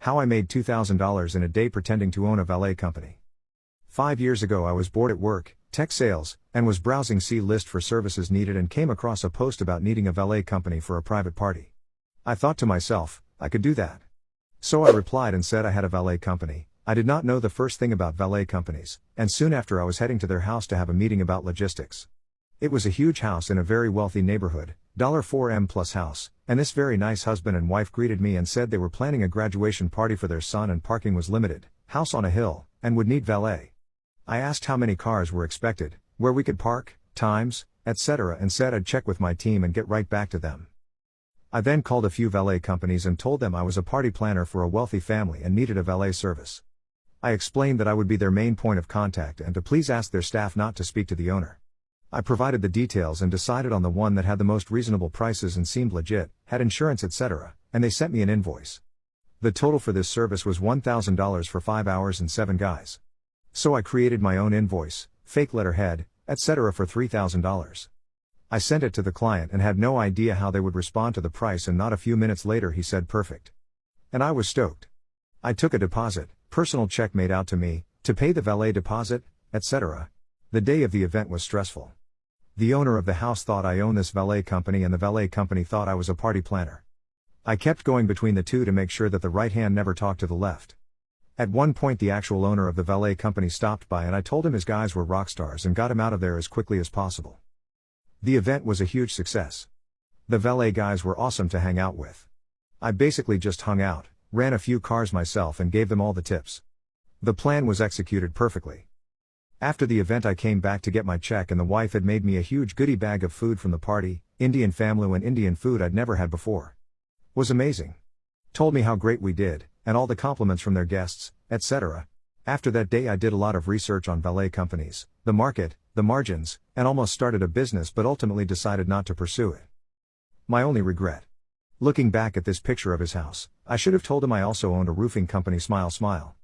How I made $2,000 in a day pretending to own a valet company. 5 years ago I was bored at work, tech sales, and was browsing C-list for services needed and came across a post about needing a valet company for a private party. I thought to myself, I could do that. So I replied and said I had a valet company. I did not know the first thing about valet companies, and soon after I was heading to their house to have a meeting about logistics. It was a huge house in a very wealthy neighborhood, $4M plus house, and this very nice husband and wife greeted me and said they were planning a graduation party for their son and parking was limited, house on a hill, and would need valet. I asked how many cars were expected, where we could park, times, etc. and said I'd check with my team and get right back to them. I then called a few valet companies and told them I was a party planner for a wealthy family and needed a valet service. I explained that I would be their main point of contact and to please ask their staff not to speak to the owner. I provided the details and decided on the one that had the most reasonable prices and seemed legit, had insurance etc., and they sent me an invoice. The total for this service was $1,000 for 5 hours and 7 guys. So I created my own invoice, fake letterhead, etc. for $3,000. I sent it to the client and had no idea how they would respond to the price, and not a few minutes later he said perfect. And I was stoked. I took a deposit, personal check made out to me, to pay the valet deposit, etc. The day of the event was stressful. The owner of the house thought I owned this valet company and the valet company thought I was a party planner. I kept going between the two to make sure that the right hand never talked to the left. At one point the actual owner of the valet company stopped by and I told him his guys were rock stars and got him out of there as quickly as possible. The event was a huge success. The valet guys were awesome to hang out with. I basically just hung out, ran a few cars myself and gave them all the tips. The plan was executed perfectly. After the event I came back to get my check and the wife had made me a huge goodie bag of food from the party, Indian family and Indian food I'd never had before. Was amazing. Told me how great we did, and all the compliments from their guests, etc. After that day I did a lot of research on valet companies, the market, the margins, and almost started a business but ultimately decided not to pursue it. My only regret. Looking back at this picture of his house, I should have told him I also owned a roofing company. Smile smile.